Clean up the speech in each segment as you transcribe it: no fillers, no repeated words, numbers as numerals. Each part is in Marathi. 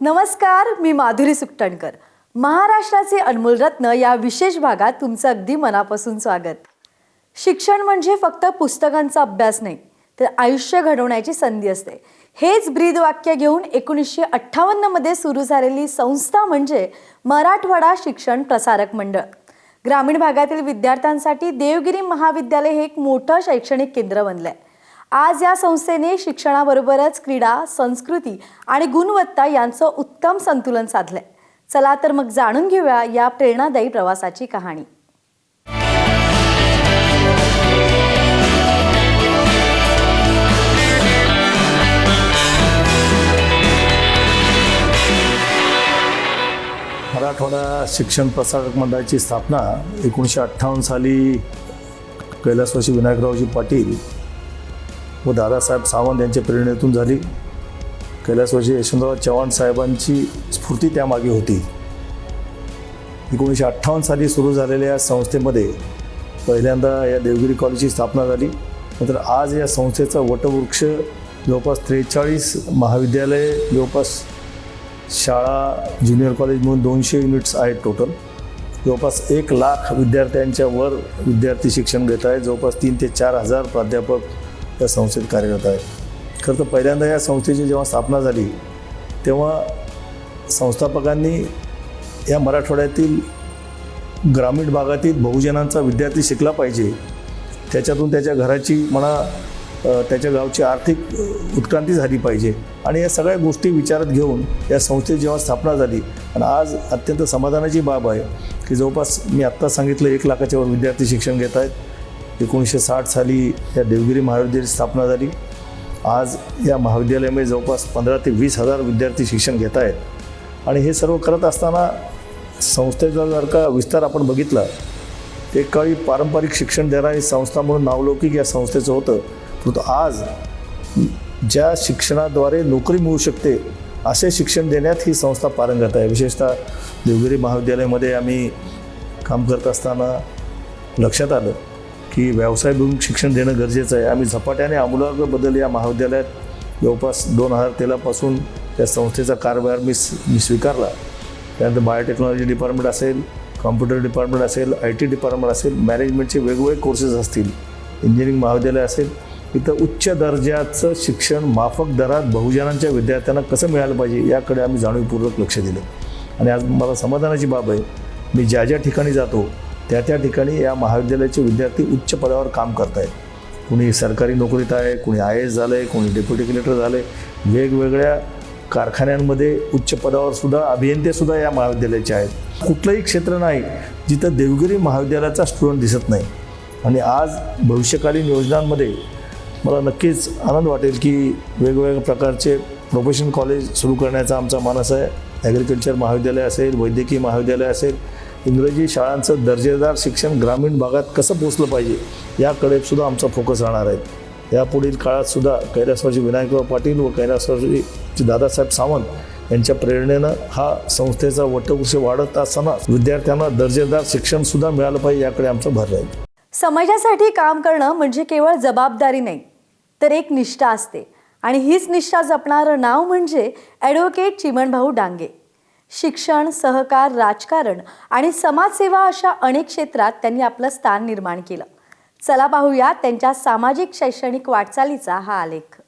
नमस्कार, मी माधुरी सुकटणकर. महाराष्ट्राचे अनमोल रत्न या विशेष भागात तुमचं अगदी मनापासून स्वागत. शिक्षण म्हणजे फक्त पुस्तकांचा अभ्यास नाही, तर आयुष्य घडवण्याची संधी असते. हेच ब्रीदवाक्य घेऊन 1958 मध्ये सुरू झालेली संस्था म्हणजे मराठवाडा शिक्षण प्रसारक मंडळ. ग्रामीण भागातील विद्यार्थ्यांसाठी देवगिरी महाविद्यालय हे एक मोठं शैक्षणिक केंद्र बनलंय. आज या संस्थेने शिक्षणाबरोबरच क्रीडा, संस्कृती आणि गुणवत्ता यांचं उत्तम संतुलन साधलंय. चला तर मग जाणून घेऊया या प्रेरणादायी प्रवासाची कहाणी. मराठवाडा शिक्षण प्रसारक मंडळाची स्थापना 1958 साली कैलासवासी विनायकरावजी पाटील व दादासाहेब सावंत यांच्या प्रेरणेतून झाली. कैलासवासी यशवंतराव चव्हाण साहेबांची स्फूर्ती त्यामागे होती. 1958 साली सुरू झालेल्या या संस्थेमध्ये पहिल्यांदा या देवगिरी कॉलेजची स्थापना झाली. नंतर आज या संस्थेचा वटवृक्ष जवळपास 43 महाविद्यालय, जवळपास शाळा, ज्युनियर कॉलेज म्हणून 200 युनिट्स आहेत टोटल. जवळपास 1 लाख विद्यार्थ्यांच्या वर विद्यार्थी शिक्षण घेत आहेत. जवळपास 3 ते 4 हजार प्राध्यापक या संस्थेत कार्यरत आहेत. खरं तर पहिल्यांदा या संस्थेची जेव्हा स्थापना झाली तेव्हा संस्थापकांनी या मराठवाड्यातील ग्रामीण भागातील बहुजनांचा विद्यार्थी शिकला पाहिजे, त्याच्यातून त्याच्या घराची त्याच्या गावची आर्थिक उत्क्रांती झाली पाहिजे आणि या सगळ्या गोष्टी विचारात घेऊन या संस्थेची जेव्हा स्थापना झाली. आणि आज अत्यंत समाधानाची बाब आहे की जवळपास मी आत्ता सांगितलं 1 लाखाच्या वर विद्यार्थी शिक्षण घेत आहेत. 1960 साली या देवगिरी महाविद्यालयाची स्थापना झाली. आज या महाविद्यालयामध्ये जवळपास 15 ते 20 हजार विद्यार्थी शिक्षण घेत आहेत. आणि हे सर्व करत असताना संस्थेचा जर का विस्तार आपण बघितला, एक काळी पारंपरिक शिक्षण देणारी संस्था म्हणून नावलौकिक या संस्थेचं होतं. परंतु आज ज्या शिक्षणाद्वारे नोकरी मिळू शकते असे शिक्षण देण्यात ही संस्था पारंगत आहे. विशेषतः देवगिरी महाविद्यालयामध्ये आम्ही काम करत असताना लक्षात आलं की व्यवसायभिमुख शिक्षण देणं गरजेचं आहे. आम्ही झपाट्याने आमूलाग्र बदल या महाविद्यालयात जवळपास 2013 पासून त्या संस्थेचा कारभार मी स्वीकारला. त्यानंतर बायोटेक्नॉलॉजी डिपार्टमेंट असेल, कॉम्प्युटर डिपार्टमेंट असेल, IT डिपार्टमेंट असेल, मॅनेजमेंटचे वेगवेगळे कोर्सेस असतील, इंजिनिअरिंग महाविद्यालय असेल, इथं उच्च दर्जाचं शिक्षण माफक दरात बहुजनांच्या विद्यार्थ्यांना कसं मिळालं पाहिजे याकडे आम्ही जाणीवपूर्वक लक्ष दिलं. आणि आज मला समाधानाची बाब आहे, मी ज्या ज्या ठिकाणी जातो त्या ठिकाणी या महाविद्यालयाचे विद्यार्थी उच्च पदावर काम करत आहेत. कुणी सरकारी नोकरीत आहे, कुणी IAS झालं आहे, कुणी डेप्युटी कलेक्टर झालं आहे. वेगवेगळ्या कारखान्यांमध्ये उच्च पदावर सुद्धा अभियंतेसुद्धा या महाविद्यालयाचे आहेत. कुठलंही क्षेत्र नाही जिथं देवगिरी महाविद्यालयाचा स्टुडंट दिसत नाही. आणि आज भविष्यकालीन योजनांमध्ये मला नक्कीच आनंद वाटेल की वेगवेगळ्या प्रकारचे प्रोफेशनल कॉलेज सुरू करण्याचा आमचा मानस आहे. ॲग्रिकल्चर महाविद्यालय असेल, वैद्यकीय महाविद्यालय असेल, इंग्रजी शाळांचं दर्जेदार शिक्षण ग्रामीण भागात कसं पोचलं पाहिजे याकडे सुद्धा आमचा फोकस राहणार आहे. यापुढील काळात सुद्धा कैलासवासी विनायकराव पाटील व कैलासवासी दादासाहेब सावंत यांच्या प्रेरणेनं हा संस्थेचा वटवृक्ष वाढत असताना विद्यार्थ्यांना दर्जेदार शिक्षणसुद्धा मिळालं पाहिजे याकडे आमचा भर राहील. समाजासाठी काम करणं म्हणजे केवळ जबाबदारी नाही, तर एक निष्ठा असते. आणि हीच निष्ठा जपणारं नाव म्हणजे ॲडव्होकेट चिमणभाऊ डांगे. शिक्षण, सहकार, राजकारण आणि समाजसेवा अशा अनेक क्षेत्रात त्यांनी आपलं स्थान निर्माण केलं. चला पाहूया त्यांच्या सामाजिक शैक्षणिक वाटचालीचा हा आलेख.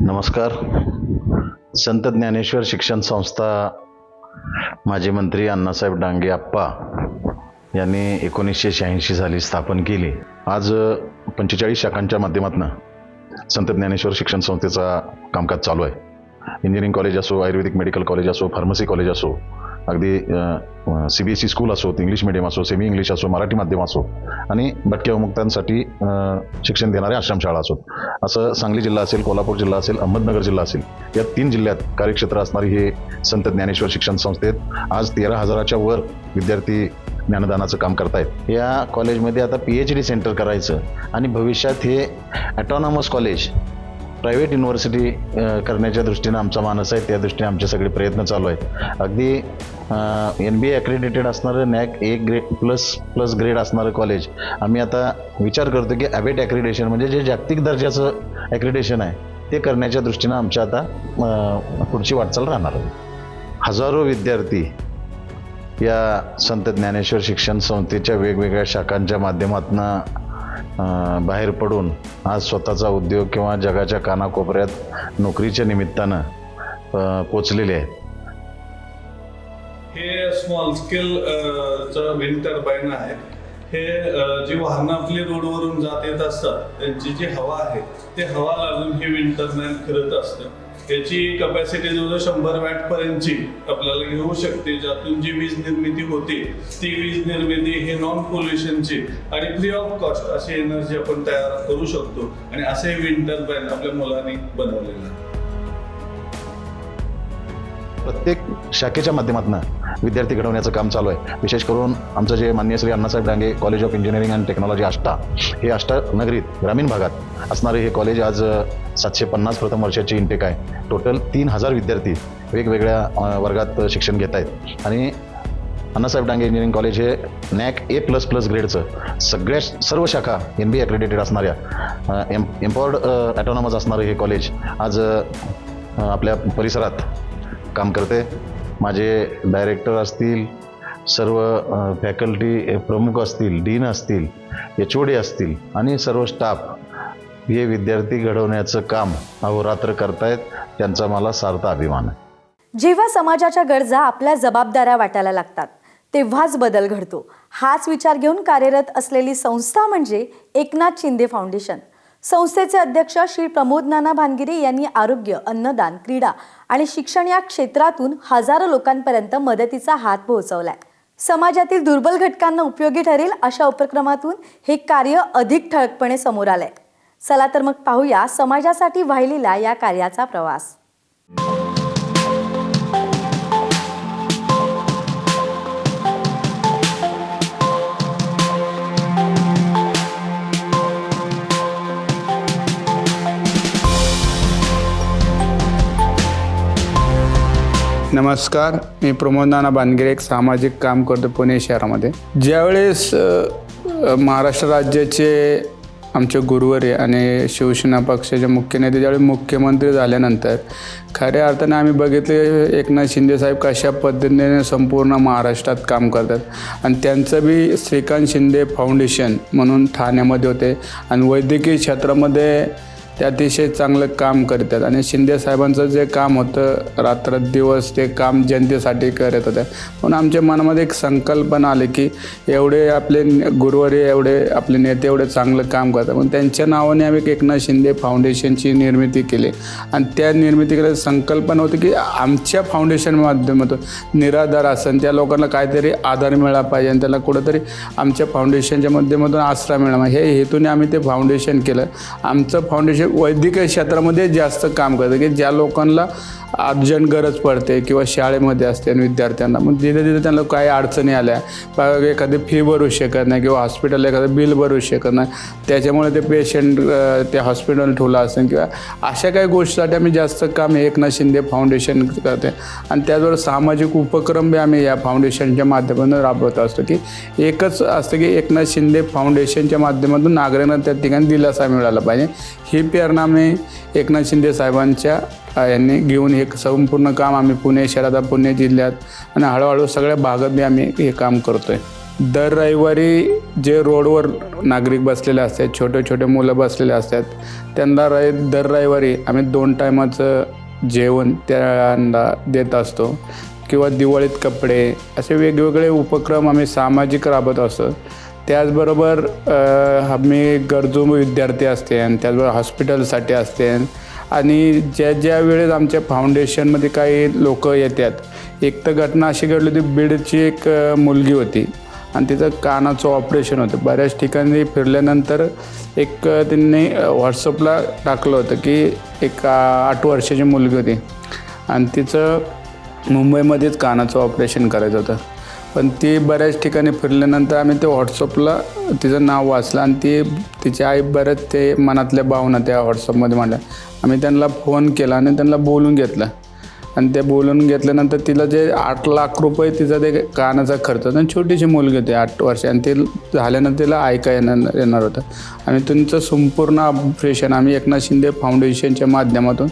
नमस्कार. संत ज्ञानेश्वर शिक्षण संस्था माजी मंत्री अण्णासाहेब डांगे आप्पा यांनी 1986 साली स्थापन केली. आज 45 शाखांच्या माध्यमातून संत ज्ञानेश्वर शिक्षण संस्थेचा कामकाज चालू आहे. इंजिनिअरिंग कॉलेज असो, आयुर्वेदिक मेडिकल कॉलेज असो, फार्मसी कॉलेज असो, अगदी CBSE स्कूल असोत, इंग्लिश मिडियम असो, सेमी इंग्लिश असो, मराठी माध्यम असो आणि भटक्या विमुक्तांसाठी शिक्षण देणाऱ्या आश्रमशाळा असोत. असं सांगली जिल्हा असेल, कोल्हापूर जिल्हा असेल, अहमदनगर जिल्हा असेल, या 3 जिल्ह्यात कार्यक्षेत्र असणारी हे संत ज्ञानेश्वर शिक्षण संस्थेत आज 13,000च्या वर विद्यार्थी ज्ञानदानाचं काम करतायत. या कॉलेजमध्ये आता PhD सेंटर करायचं आणि भविष्यात हे ॲटॉनॉमस कॉलेज प्रायव्हेट युनिव्हर्सिटी करण्याच्या दृष्टीनं आमचा मानस आहे. त्या दृष्टीने आमचे सगळे प्रयत्न चालू आहेत. अगदी NBA ॲक्रेडिटेड असणारं NAC A+ ग्रेड असणारं कॉलेज आम्ही आता विचार करतो की ॲबेट ॲक्रेडिटेशन म्हणजे जे जागतिक दर्जाचं ॲक्रेडिटेशन आहे ते करण्याच्या दृष्टीनं आमच्या आता पुढची वाटचाल राहणार आहे. हजारो विद्यार्थी या संत ज्ञानेश्वर शिक्षण संस्थेच्या वेगवेगळ्या शाखांच्या माध्यमातून बाहेर पडून आज स्वतःचा उद्योग किंवा जगाच्या कानाकोपऱ्यात नोकरीच्या निमित्तानं पोचलेले आहेत. हे स्मॉल स्केल चं विंड टर्बाईन आहे. हे जी वाहनं आपली रोडवरून जात येत असतात त्यांची जी हवा आहे ते हवा लागून हे विंड टर्बाईन फिरत असतं. याची कपॅसिटी जवळजवळ 100 वॅटपर्यंतची आपल्याला घेऊ शकते, ज्यातून जी वीज निर्मिती होते ती वीज निर्मिती हे नॉन पोल्युशनची आणि फ्री ऑफ कॉस्ट अशी एनर्जी आपण तयार करू शकतो. आणि असे विंड टर्बाईन आपल्या मुलांनी बनवलेलं आहे. प्रत्येक शाखेच्या माध्यमातून विद्यार्थी घडवण्याचं काम चालू आहे. विशेष करून आमचं जे माननीय Shri Annasaheb Dange college of engineering and technology Ashta, हे आष्टा नगरीत ग्रामीण भागात असणारे हे कॉलेज आज 750 प्रथम वर्षाची इंटेक आहे. टोटल 3,000 विद्यार्थी वेगवेगळ्या वर्गात शिक्षण घेत आहेत. आणि अण्णासाहेब डांगे इंजिनिअरिंग कॉलेज हे NAC A++ ग्रेडचं सर्व शाखा NBA ॲक्रेडिटेड असणाऱ्या एम्पॉवर्ड ॲटॉनॉमस असणारं हे कॉलेज आज आपल्या परिसरात काम करते. माझे डायरेक्टर असतील, सर्व फॅकल्टी प्रमुख असतील, डीन असतील, HOD असतील आणि सर्व स्टाफ हे विद्यार्थी घडवण्याचं काम अहोरात्र करतायत. त्यांचा मला सार्थ अभिमान आहे. जेव्हा समाजाच्या गरजा आपल्या जबाबदाऱ्या वाटायला लागतात तेव्हाच बदल घडतो. हाच विचार घेऊन कार्यरत असलेली संस्था म्हणजे एकनाथ शिंदे फाउंडेशन. संस्थेचे अध्यक्ष श्री प्रमोद नाना भानगिरे यांनी आरोग्य, अन्नदान, क्रीडा आणि शिक्षण या क्षेत्रातून हजारो लोकांपर्यंत मदतीचा हात पोहोचवलाय. समाजातील दुर्बल घटकांना उपयोगी ठरेल अशा उपक्रमातून हे कार्य अधिक ठळकपणे समोर आलंय. चला तर मग पाहूया समाजासाठी वाहिलेला या कार्याचा प्रवास. नमस्कार, मी प्रमोद नाना भानगिरे, एक सामाजिक काम करतो पुणे शहरामध्ये. ज्यावेळेस महाराष्ट्र राज्याचे आमचे गुरुवर्य आणि शिवसेना पक्षाचे मुख्य नेते ज्यावेळी मुख्यमंत्री झाल्यानंतर खऱ्या अर्थाने आम्ही बघितले एकनाथ शिंदे साहेब कशा पद्धतीने संपूर्ण महाराष्ट्रात काम करतात. आणि त्यांचं बी श्रीकांत शिंदे फाउंडेशन म्हणून ठाण्यामध्ये होते आणि वैद्यकीय क्षेत्रामध्ये ते अतिशय चांगलं काम करतात. आणि शिंदे साहेबांचं जे काम होतं रात्रदिवस ते काम जनतेसाठी करत होते. म्हणून आमच्या मनामध्ये एक संकल्पना आली की एवढे आपले गुरुवारी, एवढे आपले नेते एवढे चांगलं काम करतात, पण त्यांच्या नावाने आम्ही एकनाथ शिंदे फाउंडेशनची निर्मिती केली. आणि त्या निर्मिती केली संकल्पना होती की आमच्या फाउंडेशन माध्यमातून निराधार असन त्या लोकांना काहीतरी आधार मिळाला पाहिजे आणि त्याला कुठंतरी आमच्या फाउंडेशनच्या माध्यमातून आसरा मिळाला. हे हेतूने आम्ही ते फाउंडेशन केलं. आमचं फाउंडेशन वैद्यकीय क्षेत्रामध्ये जास्त काम करतं की ज्या लोकांना अर्जंट गरज पडते किंवा शाळेमध्ये असते आणि विद्यार्थ्यांना मग तिथे तिथे त्यांना काही अडचणी आल्या, एखादी फी भरू शकत नाही किंवा हॉस्पिटल एखादं बिल भरू शकत नाही, त्याच्यामुळे ते पेशंट ते हॉस्पिटल ठेवलं असेल किंवा अशा काही गोष्टीसाठी आम्ही जास्त काम हे एकनाथ शिंदे फाउंडेशन करते. आणि त्याचबरोबर सामाजिक उपक्रम बी आम्ही या फाउंडेशनच्या माध्यमातून राबवत असतो की एकच असतं की एकनाथ शिंदे फाउंडेशनच्या माध्यमातून नागरिकांना त्या ठिकाणी दिलासा मिळाला पाहिजे. ही प्रेरणा आम्ही एकनाथ शिंदे साहेबांच्या यांनी घेऊन हे संपूर्ण काम आम्ही पुणे शहरात, पुणे जिल्ह्यात आणि हळूहळू सगळ्या भागात बी आम्ही हे काम करतो आहे. दर रविवारी जे रोडवर नागरिक बसलेले असतात, छोटे छोटे मुलं बसलेले असतात, त्यांना दर रविवारी आम्ही 2 टायमाचं जेवण त्यांना देत असतो किंवा दिवाळीत कपडे, असे वेगवेगळे उपक्रम आम्ही सामाजिक राबवत असतो. त्याचबरोबर आम्ही गरजू विद्यार्थी असते आणि त्याचबरोबर हॉस्पिटलसाठी असते आणि ज्या वेळेस आमच्या फाउंडेशनमध्ये काही लोक येतात, एक तर घटना अशी घडली होती, बीडची एक मुलगी होती आणि तिचं कानाचं ऑपरेशन होतं. बऱ्याच ठिकाणी फिरल्यानंतर एक त्यांनी व्हॉट्सअपला टाकलं होतं की एक 8 वर्षाची मुलगी होती आणि तिचं मुंबईमध्येच कानाचं ऑपरेशन करायचं होतं. पण ती बऱ्याच ठिकाणी फिरल्यानंतर आम्ही ते व्हॉट्सअपला तिचं नाव वाचलं आणि तिची आई बऱ्याच ते मनातल्या भावना त्या व्हॉट्सअपमध्ये मांडल्या. आम्ही त्यांना फोन केला आणि त्यांना बोलून घेतलं आणि ते बोलून घेतल्यानंतर तिला जे 8 लाख रुपये तिचा ते कानाचा खर्च होता आणि छोटीशी मुलगी होती 8 वर्ष आणि ते झाल्यानंतर तिला ऐका येणार होतं. आणि तुमचं संपूर्ण ऑपरेशन आम्ही एकनाथ शिंदे फाउंडेशनच्या माध्यमातून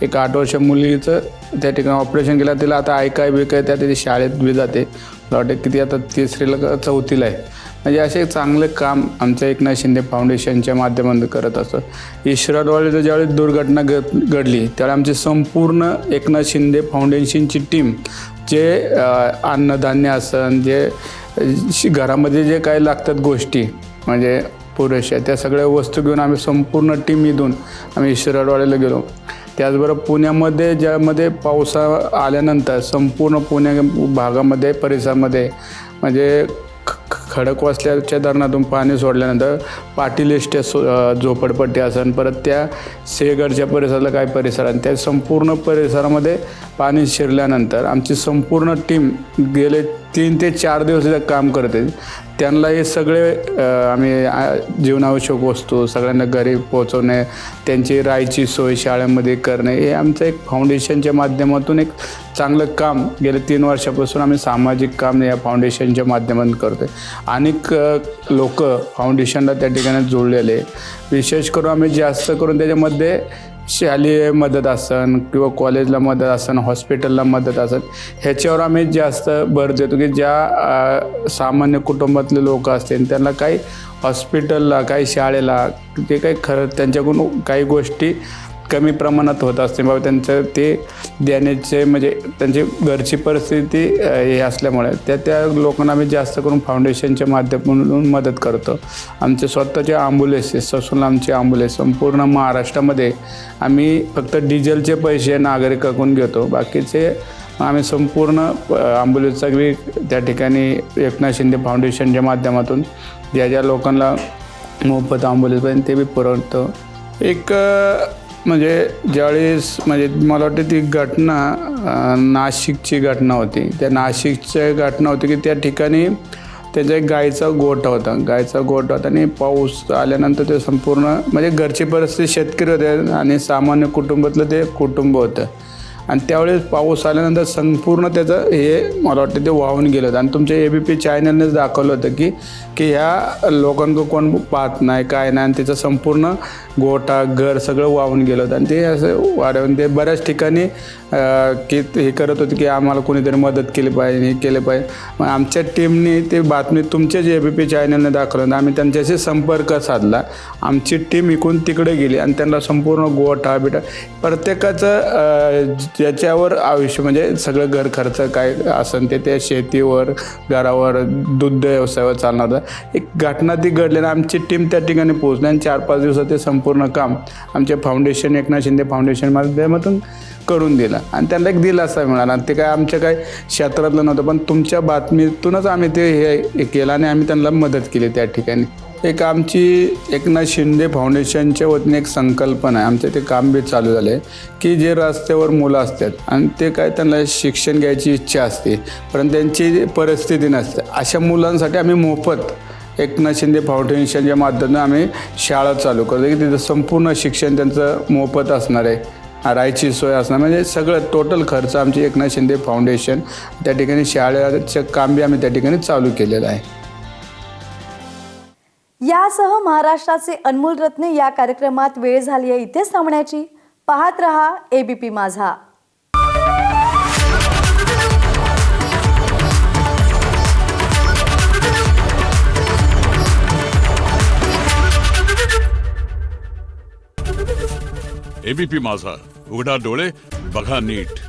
एक 8 वर्ष मुलीचं त्या ठिकाणी ऑपरेशन केलं. तिला आता ऐकाय बिकाय त्या तिथे शाळेत बी जाते, मला वाटतं की ती आता 3रीला का 4थीला आहे. म्हणजे असे चांगले काम आमच्या एकनाथ शिंदे फाउंडेशनच्या माध्यमातून करत असतो. इस्रायलवाडीचं ज्यावेळी दुर्घटना घडली त्यावेळी आमची संपूर्ण एकनाथ शिंदे फाउंडेशनची टीम जे अन्नधान्य असन, जे घरामध्ये जे काही लागतात गोष्टी म्हणजे पुरेशा, त्या सगळ्या वस्तू घेऊन आम्ही संपूर्ण टीम इथून आम्ही इस्रायलवाडीला गेलो. त्याचबरोबर पुण्यामध्ये ज्यामध्ये पाऊस आल्यानंतर संपूर्ण पुणे भागामध्ये परिसरामध्ये म्हणजे खडकवासल्याच्या धरणातून पाणी सोडल्यानंतर पाटील इस्टेट झोपडपट्टी असेल, परत त्या सेगडच्या परिसराला काही परिसर आणि त्या संपूर्ण परिसरामध्ये पाणी शिरल्यानंतर आमची संपूर्ण टीम गेले 3 ते 4 दिवस इथं काम करते. त्यांना हे सगळे आम्ही जीवनावश्यक वस्तू सगळ्यांना घरी पोहोचवणे, त्यांची राहायची सोय शाळेमध्ये करणे, हे आमचं एक फाउंडेशनच्या माध्यमातून एक चांगलं काम गेले 3 वर्षापासून आम्ही सामाजिक काम या फाउंडेशनच्या माध्यमातून करतो आहे. अनेक लोक फाउंडेशनला त्या ठिकाणी जोडलेले, विशेष करून आम्ही जास्त करून त्याच्यामध्ये शालेय मदत असन किंवा कॉलेजला मदत असन, हॉस्पिटलला मदत असन, ह्याच्यावर आम्ही जास्त भर देतो की ज्या सामान्य कुटुंबातले लोक असतील त्यांना काही हॉस्पिटलला काही शाळेला ते काही खरं त्यांच्याकडून काही गोष्टी कमी प्रमाणात होत असते बाबा, त्यांचं ते देण्याचे म्हणजे त्यांची घरची परिस्थिती हे असल्यामुळे त्या लोकांना आम्ही जास्त करून फाउंडेशनच्या माध्यमातून मदत करतो. आमचे स्वतःचे ॲम्ब्युलन्सेस असून आमचे ॲम्ब्युलन्स संपूर्ण महाराष्ट्रामध्ये आम्ही फक्त डिझेलचे पैसे नागरिकाकडून घेतो, बाकीचे आम्ही संपूर्ण ॲम्ब्युलन्स सगळी त्या ठिकाणी एकनाथ शिंदे फाउंडेशनच्या माध्यमातून ज्या लोकांना मोफत ॲम्ब्युलन्स पाहिजे ते बी पुरवतो. एक म्हणजे ज्यावेळेस म्हणजे मला वाटतं ती घटना नाशिकची घटना होती. त्या नाशिकची घटना होती की त्या ठिकाणी त्याचा एक गायचा गोठा होता आणि पाऊस आल्यानंतर ते संपूर्ण म्हणजे घरची परिस्थिती शेतकरी होते आणि सामान्य कुटुंबातलं ते कुटुंब होतं आणि त्यावेळेस पाऊस आल्यानंतर संपूर्ण त्याचं हे मला वाटतं ते वाहून गेलं होतं. आणि तुमच्या ABP चॅनलनेच दाखवलं होतं की ह्या लोकांकडं कोण पाहत नाही काय नाही आणि त्याचं संपूर्ण गोठा घर सगळं वाहून गेलं होतं. आणि ते असं वाढवून ते बऱ्याच ठिकाणी की हे करत होते की आम्हाला कोणीतरी मदत केली पाहिजे, हे केलं पाहिजे. मग आमच्या टीमने ते बातमी तुमच्या जे ABP चॅनलने दाखवलं, आम्ही त्यांच्याशी संपर्क साधला. आमची टीम इकडून तिकडे गेली आणि त्यांना संपूर्ण गोठा बिठा प्रत्येकाचं ज्याच्यावर आयुष्य म्हणजे सगळं घर खर्च काय असेल ते त्या शेतीवर घरावर दुग्ध व्यवसायावर चालणार होता. एक घटना ती घडली आणि आमची टीम त्या ठिकाणी पोहोचली आणि 4-5 दिवसात ते संपूर्ण काम आमच्या फाउंडेशन एकनाथ शिंदे फाउंडेशन माध्यमातून करून दिला आणि त्यांना एक दिलासा मिळाला. ते काय आमच्या काय क्षेत्रातलं नव्हतं, पण तुमच्या बातमीतूनच आम्ही ते हे केलं आणि आम्ही त्यांना मदत केली त्या ठिकाणी. एक आमची एकनाथ शिंदे फाउंडेशनच्या वतीने एक संकल्पना आहे, आमचं ते काम बी चालू झालं आहे की जे रस्त्यावर मुलं असतात आणि ते काय त्यांना शिक्षण घ्यायची इच्छा असते परंतु त्यांची परिस्थिती नसते, अशा मुलांसाठी आम्ही मोफत एकनाथ शिंदे फाउंडेशनच्या माध्यमातून आम्ही शाळा चालू करतो की तिथं संपूर्ण शिक्षण त्यांचं मोफत असणार आहे, राहायची सोय असणार, म्हणजे सगळं टोटल खर्च आमची एकनाथ शिंदे फाउंडेशन त्या ठिकाणी शाळेचं काम बी आम्ही त्या ठिकाणी चालू केलेलं आहे. यासह महाराष्ट्राचे अनमोल रत्ने या कार्यक्रमात वेळ झाली आहे इथेच थांबण्याची. पाहत रहा ABP माझा. ABP माझा, उघडा डोळे बघा नीट.